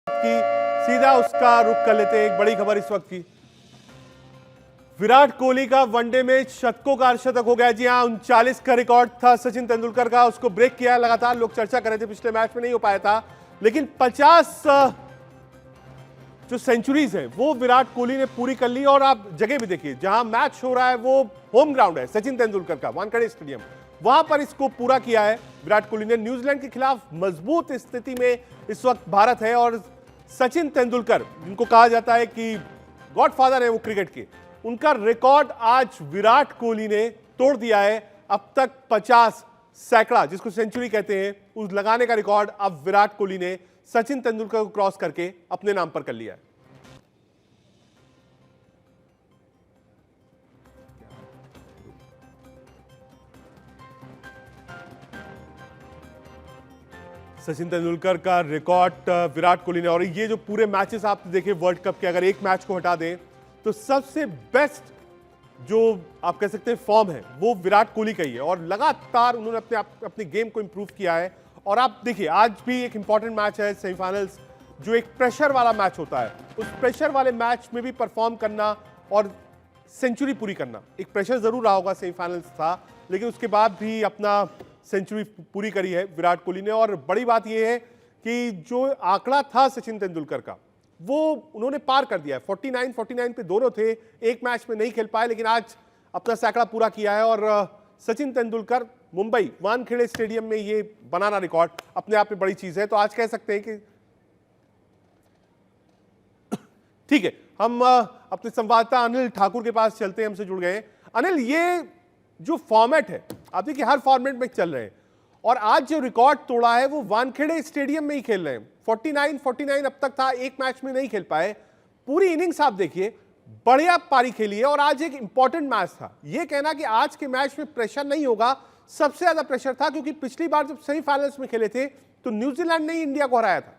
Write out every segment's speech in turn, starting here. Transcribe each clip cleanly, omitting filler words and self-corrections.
की सीधा उसका रुख कर लेते हैं। एक बड़ी खबर इस वक्त की, विराट कोहली का वनडे में शतकों का अर्धशतक हो गया। जी हां, 39 का रिकॉर्ड था सचिन तेंदुलकर का, उसको ब्रेक किया। लगातार लोग चर्चा कर रहे थे, पिछले मैच में नहीं हो पाया था, लेकिन 50 जो सेंचुरीज है वो विराट कोहली ने पूरी कर ली। और आप जगह भी देखिए, जहां मैच हो रहा है वो होम ग्राउंड है सचिन तेंदुलकर का, वानखेड़े स्टेडियम, वहां पर इसको पूरा किया है विराट कोहली ने। न्यूजीलैंड के खिलाफ मजबूत स्थिति में इस वक्त भारत है और सचिन तेंदुलकर, जिनको कहा जाता है कि गॉडफादर है वो क्रिकेट के, उनका रिकॉर्ड आज विराट कोहली ने तोड़ दिया है। अब तक 50 सैकड़ा, जिसको सेंचुरी कहते हैं, उस लगाने का रिकॉर्ड अब विराट कोहली ने सचिन तेंदुलकर को क्रॉस करके अपने नाम पर कर लिया है। सचिन तेंदुलकर का रिकॉर्ड विराट कोहली ने, और ये जो पूरे मैचेस आप देखें वर्ल्ड कप के, अगर एक मैच को हटा दें तो सबसे बेस्ट जो आप कह सकते हैं फॉर्म है वो विराट कोहली का ही है। और लगातार उन्होंने अपनी गेम को इंप्रूव किया है। और आप देखिए, आज भी एक इंपॉर्टेंट मैच है सेमीफाइनल्स, जो एक प्रेशर वाला मैच होता है, उस प्रेशर वाले मैच में भी परफॉर्म करना और सेंचुरी पूरी करना। एक प्रेशर जरूर रहा होगा, सेमीफाइनल्स था, लेकिन उसके बाद भी अपना सेंचुरी पूरी करी है विराट कोहली ने। और बड़ी बात यह है कि जो आंकड़ा था सचिन तेंदुलकर का, वो उन्होंने पार कर दिया है। 49 पे दोनों थे, एक मैच में नहीं खेल पाए, लेकिन आज अपना सैकड़ा पूरा किया है। और सचिन तेंदुलकर मुंबई वानखेड़े स्टेडियम में ये बनाना रिकॉर्ड अपने आप में बड़ी चीज है। तो आज कह सकते हैं कि ठीक है, हम अपने संवाददाता अनिल ठाकुर के पास चलते हैं, हमसे जुड़ गए हैं। अनिल, ये जो फॉर्मेट है, आप देखिए हर फॉर्मेट में चल रहे हैं, और आज जो रिकॉर्ड तोड़ा है वो वानखेड़े स्टेडियम में ही खेल रहे हैं। 49 अब तक था, एक मैच में नहीं खेल पाए। पूरी इनिंग्स आप देखिए, बढ़िया पारी खेली है। और आज एक इंपॉर्टेंट मैच था। यह कहना कि आज के मैच में प्रेशर नहीं होगा, सबसे ज्यादा प्रेशर था, क्योंकि पिछली बार जब सेमीफाइनल्स में खेले थे तो न्यूजीलैंड ने ही इंडिया को हराया था।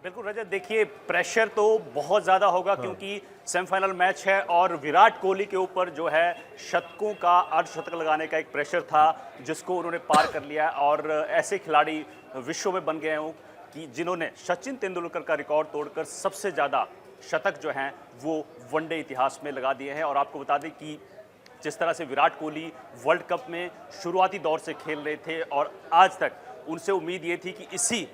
बिल्कुल रजत, देखिए प्रेशर तो बहुत ज़्यादा होगा, क्योंकि सेमीफाइनल मैच है और विराट कोहली के ऊपर जो है शतकों का अर्धशतक लगाने का एक प्रेशर था, जिसको उन्होंने पार कर लिया। और ऐसे खिलाड़ी विश्व में बन गए हों कि जिन्होंने सचिन तेंदुलकर का रिकॉर्ड तोड़कर सबसे ज़्यादा शतक जो हैं वो वनडे इतिहास में लगा दिए हैं। और आपको बता दें कि जिस तरह से विराट कोहली वर्ल्ड कप में शुरुआती दौर से खेल रहे थे, और आज तक उनसे उम्मीद ये थी कि इसी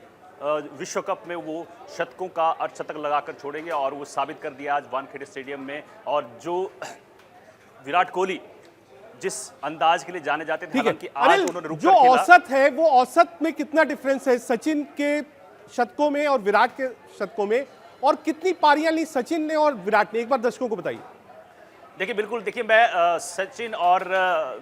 विश्व कप में वो शतकों का अर्धशतक लगाकर छोड़ेंगे, और वो साबित कर दिया आज वानखेड़े स्टेडियम में। और जो विराट कोहली जिस अंदाज के लिए जाने जाते थे, हालांकि आज उन्होंने रुक जो औसत है, वो औसत में कितना डिफरेंस है सचिन के शतकों में और विराट के शतकों में, और कितनी पारियां ली सचिन ने और विराट ने, एक बार दर्शकों को बताइए। देखिए बिल्कुल, देखिए मैं सचिन और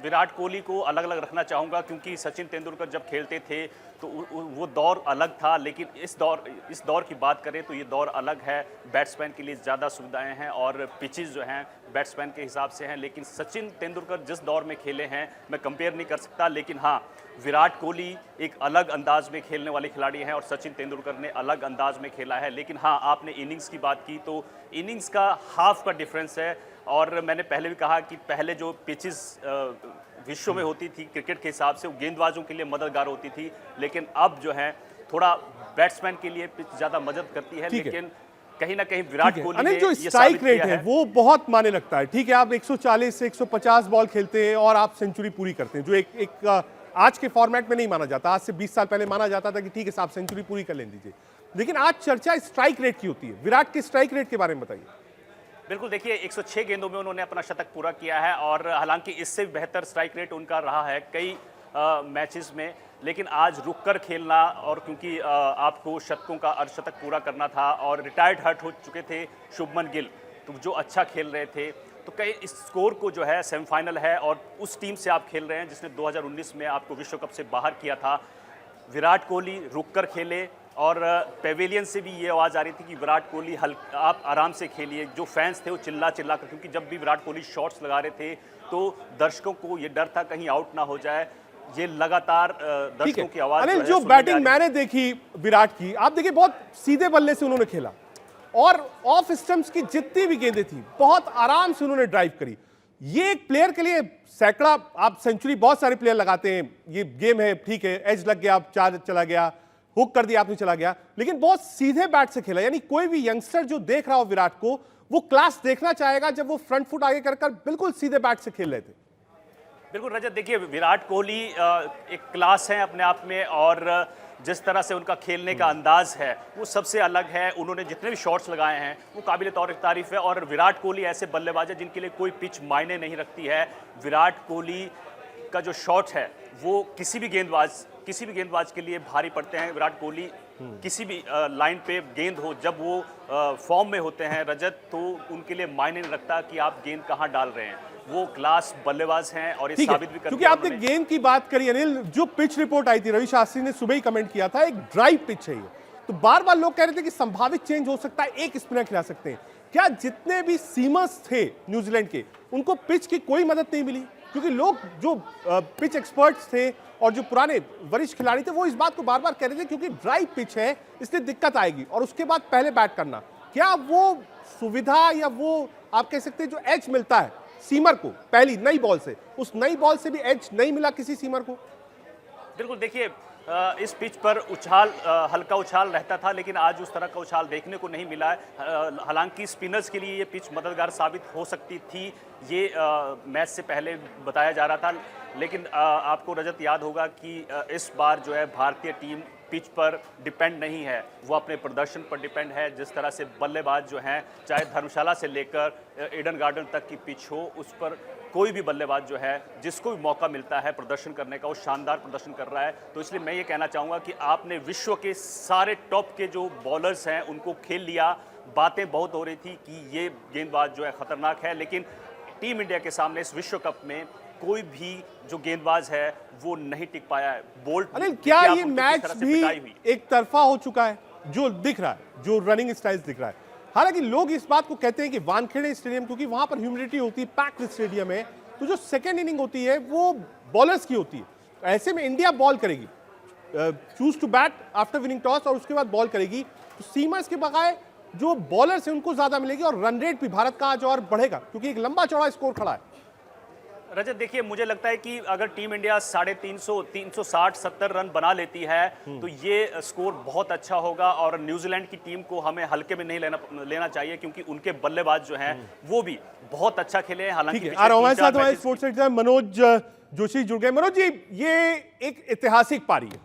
विराट कोहली को अलग अलग रखना चाहूँगा, क्योंकि सचिन तेंदुलकर जब खेलते थे तो वो दौर अलग था, लेकिन इस दौर की बात करें तो ये दौर अलग है। बैट्समैन के लिए ज़्यादा सुविधाएं हैं और पिचेस जो हैं बैट्समैन के हिसाब से हैं। लेकिन सचिन तेंदुलकर जिस दौर में खेले हैं मैं कंपेयर नहीं कर सकता, लेकिन हाँ, विराट कोहली एक अलग अंदाज में खेलने वाले खिलाड़ी हैं और सचिन तेंदुलकर ने अलग अंदाज में खेला है। लेकिन हाँ, आपने इनिंग्स की बात की तो इनिंग्स का हाफ का डिफरेंस है। और मैंने पहले भी कहा कि पहले जो पिचेस विश्व में होती थी क्रिकेट के हिसाब से, वो गेंदबाजों के लिए मददगार होती थी, लेकिन अब जो है थोड़ा बैट्समैन के लिए पिच ज़्यादा मदद करती है। लेकिन कहीं ना कहीं विराट कोहली ने जो स्ट्राइक रेट है वो बहुत माने लगता है। ठीक है, आप 140 से 150 बॉल खेलते हैं और आप सेंचुरी पूरी करते हैं, जो एक आज के फॉर्मेट में नहीं माना जाता। आज से 20 साल पहले माना जाता था कि ठीक है साहब सेंचुरी पूरी कर लें दीजिए, लेकिन आज चर्चा स्ट्राइक रेट की होती है। विराट के स्ट्राइक रेट के बारे में बताइए। बिल्कुल, देखिए 106 गेंदों में उन्होंने अपना शतक पूरा किया है, और हालांकि इससे बेहतर स्ट्राइक रेट उनका रहा है कई मैचेस में, लेकिन आज रुककर खेलना, और क्योंकि आपको शतकों का अर्धशतक पूरा करना था और रिटायर्ड हर्ट हो चुके थे शुभमन गिल, तो जो अच्छा खेल रहे थे, तो कई इस स्कोर को जो है सेमीफाइनल है और उस टीम से आप खेल रहे हैं जिसने 2019 में आपको विश्व कप से बाहर किया था। विराट कोहली रुककर खेले, और पेवेलियन से भी ये आवाज़ आ रही थी कि विराट कोहली आप आराम से खेलिए। जो फैंस थे वो चिल्ला कर, क्योंकि जब भी विराट कोहली शॉट्स लगा रहे थे तो दर्शकों को ये डर था कहीं आउट ना हो जाए। ये लगातार दर्शकों की आवाज़ अनिल, जो बैटिंग मैंने देखी विराट की, आप देखिए बहुत सीधे बल्ले से उन्होंने खेला, और ऑफ स्टंप्स की जितनी भी गेंदें थी बहुत आराम से उन्होंने ड्राइव करी। ये एक प्लेयर के लिए सैकड़ा, आप सेंचुरी बहुत सारे प्लेयर लगाते हैं, ये गेम है, ठीक है, एज लग गया, 4 चला गया, हुक कर दिया, आपने चला गया, लेकिन बहुत सीधे बैट से खेला। यानी कोई भी यंगस्टर जो देख रहा हो विराट को, वो क्लास देखना चाहेगा जब वो फ्रंट फुट आगे कर बिल्कुल सीधे बैट से खेल रहे थे। बिल्कुल रजत, देखिए विराट कोहली एक क्लास है अपने आप में, और जिस तरह से उनका खेलने का अंदाज है वो सबसे अलग है। उन्होंने जितने भी शॉट्स लगाए हैं वो काबिल तारीफ है, और विराट कोहली ऐसे बल्लेबाज है जिनके लिए कोई पिच मायने नहीं रखती है। विराट कोहली का जो शॉट है वो किसी भी गेंदबाज के लिए भारी पड़ते हैं। विराट कोहली किसी भी लाइन पे गेंद हो, जब वो फॉर्म में होते हैं रजत, तो उनके लिए मायने नहीं रखता कि आप गेंद कहाँ डाल रहे हैं। वो क्लास बल्लेबाज हैं और ये साबित भी कर क्योंकि आपने गेंद की बात करी अनिल, जो पिच रिपोर्ट आई थी, रवि शास्त्री ने सुबह ही कमेंट किया था, एक ड्राइव पिच है ये, तो बार बार लोग कह रहे थे कि संभावित चेंज हो सकता है, एक स्पिनर खिला सकते हैं। क्या जितने भी सीमर्स थे न्यूजीलैंड के, उनको पिच की कोई मदद नहीं मिली? क्योंकि लोग जो पिच एक्सपर्ट्स थे और जो पुराने वरिष्ठ खिलाड़ी थे वो इस बात को बार बार कह रहे थे क्योंकि ड्राइव पिच है इसलिए दिक्कत आएगी, और उसके बाद पहले बैट करना। क्या वो सुविधा या वो आप कह सकते हैं जो एज मिलता है सीमर को पहली नई बॉल से, उस नई बॉल से भी एज नहीं मिला किसी सीमर को? बिल्कुल, देखिए इस पिच पर उछाल हल्का उछाल रहता था, लेकिन आज उस तरह का उछाल देखने को नहीं मिला है। हालांकि स्पिनर्स के लिए ये पिच मददगार साबित हो सकती थी, ये मैच से पहले बताया जा रहा था, लेकिन आपको रजत याद होगा कि इस बार जो है भारतीय टीम पिच पर डिपेंड नहीं है, वो अपने प्रदर्शन पर डिपेंड है। जिस तरह से बल्लेबाज जो हैं, चाहे धर्मशाला से लेकर ईडन गार्डन तक की पिच हो, उस पर कोई भी बल्लेबाज जो है, जिसको भी मौका मिलता है प्रदर्शन करने का, वो शानदार प्रदर्शन कर रहा है। तो इसलिए मैं ये कहना चाहूँगा कि आपने विश्व के सारे टॉप के जो बॉलर्स हैं उनको खेल लिया। बातें बहुत हो रही थी कि ये गेंदबाज जो है खतरनाक है, लेकिन टीम इंडिया के सामने इस विश्व कप में कोई भी जो गेंदबाज है वो नहीं टिक पाया है। बोल्ट, अनिल क्या ये मैच भी एक तरफा हो चुका है जो दिख रहा है, जो रनिंग स्टाइल दिख रहा है? हालांकि लोग इस बात को कहते हैं कि वानखेड़े स्टेडियम, क्योंकि वहां पर ह्यूमिडिटी होती है, पैक्ड स्टेडियम है, तो जो सेकेंड इनिंग होती है वो बॉलर्स की होती है। ऐसे में इंडिया बॉल करेगी, choose to bat after winning toss, और उसके बाद बॉल करेगी, तो सीमर्स के बजाय जो बॉलर्स हैं उनको ज्यादा मिलेगी, और रन रेट भी भारत का आज और बढ़ेगा क्योंकि एक लंबा चौड़ा स्कोर खड़ा है। रजत, देखिए मुझे लगता है कि अगर टीम इंडिया 350, 360-70 रन बना लेती है तो ये स्कोर बहुत अच्छा होगा, और न्यूजीलैंड की टीम को हमें हल्के में नहीं लेना चाहिए, क्योंकि उनके बल्लेबाज जो हैं वो भी बहुत अच्छा खेले हैं। हालांकि हमारे साथ हमारे स्पोर्ट्स एडिटर मनोज जोशी जुड़ गए। मनोज जी, ये एक ऐतिहासिक पारी है,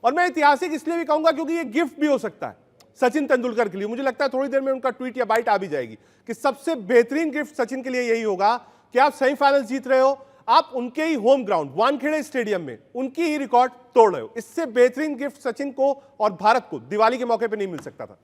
और मैं ऐतिहासिक इसलिए भी कहूंगा क्योंकि ये गिफ्ट भी हो सकता है सचिन तेंदुलकर के लिए। मुझे लगता है थोड़ी देर में उनका ट्वीट या बाइट आ भी जाएगी कि सबसे बेहतरीन गिफ्ट सचिन के लिए यही होगा कि आप सेमीफाइनल जीत रहे हो, आप उनके ही होम ग्राउंड वानखेड़े स्टेडियम में उनकी ही रिकॉर्ड तोड़ रहे हो। इससे बेहतरीन गिफ्ट सचिन को और भारत को दिवाली के मौके पे नहीं मिल सकता था।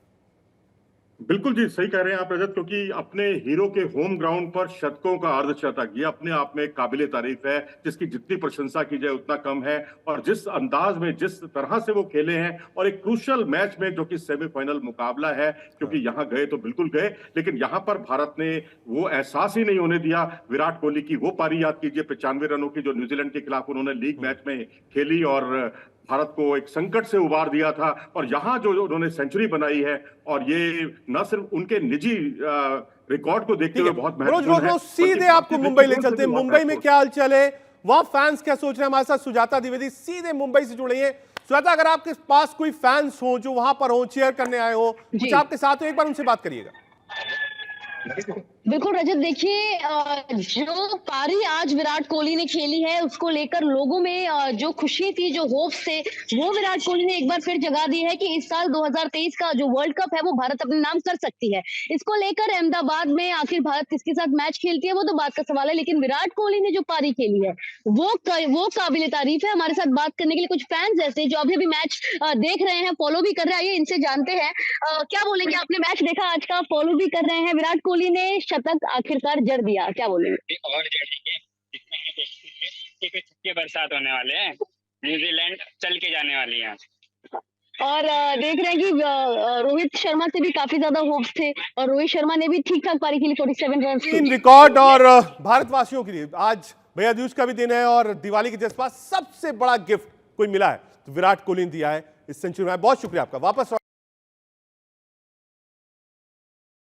बिल्कुल जी, सही कह रहे हैं आप रजत, क्योंकि अपने हीरो के होम ग्राउंड पर शतकों का अर्धशतक ये अपने आप में काबिले तारीफ है, जिसकी जितनी प्रशंसा की जाए उतना कम है। और जिस अंदाज में, जिस तरह से वो खेले हैं, और एक क्रूशियल मैच में जो कि सेमीफाइनल मुकाबला है, क्योंकि यहाँ गए तो बिल्कुल गए, लेकिन यहाँ पर भारत ने वो एहसास ही नहीं होने दिया। विराट कोहली की वो पारी याद कीजिए 95 रनों की, जो न्यूजीलैंड के खिलाफ उन्होंने लीग मैच में खेली और भारत को एक संकट से उबार दिया था। और यहाँ जो उन्होंने सेंचुरी बनाई है, और ये न सिर्फ उनके निजी रिकॉर्ड को देखते हुए बहुत महत्वपूर्ण है। सीधे आपको मुंबई ले चलते हैं। मुंबई में क्या हालचाल है, वहां फैंस क्या सोच रहे हैं? हमारे साथ सुजाता द्विवेदी सीधे मुंबई से जुड़े हैं। सुजाता, अगर आपके पास कोई फैंस हो जो वहां पर हो, चीयर करने आए हो, कुछ आपके साथ हो, एक बार उनसे बात करिएगा। बिल्कुल रजत, देखिए जो पारी आज विराट कोहली ने खेली है उसको लेकर लोगों में जो खुशी थी, जो होप्स थे, वो विराट कोहली ने एक बार फिर जगा दी है कि इस साल 2023 का जो वर्ल्ड कप है वो भारत अपने नाम कर सकती है। इसको लेकर अहमदाबाद में आखिर भारत किसके साथ मैच खेलती है वो तो बात का सवाल है, लेकिन विराट कोहली ने जो पारी खेली है वो काबिले तारीफ है। हमारे साथ बात करने के लिए कुछ फैंस ऐसे जो अभी मैच देख रहे हैं, फॉलो भी कर रहे हैं, आइए इनसे जानते हैं क्या बोलेंगे। आपने मैच देखा आज का, फॉलो भी कर रहे हैं, विराट कोहली ने शतक आखिरकार जड़ दिया, क्या बोलेंगे? और जड़ेंगे, जिसमें हमें देखते हैं कि छक्के बरसात होने वाले हैं, न्यूजीलैंड चल के जाने वाली है। और देख रहे हैं कि रोहित शर्मा से भी काफी ज्यादा होप्स थे, और रोहित शर्मा ने भी ठीक ठाक पारी खेली, 47 रन तीन रिकॉर्ड। और भारतवासियों के लिए आज भैया दूज का भी दिन है, और दिवाली के जज्बा सबसे बड़ा गिफ्ट कोई मिला है तो विराट कोहली ने दिया है इस सेंचुरी में। बहुत शुक्रिया आपका। वापस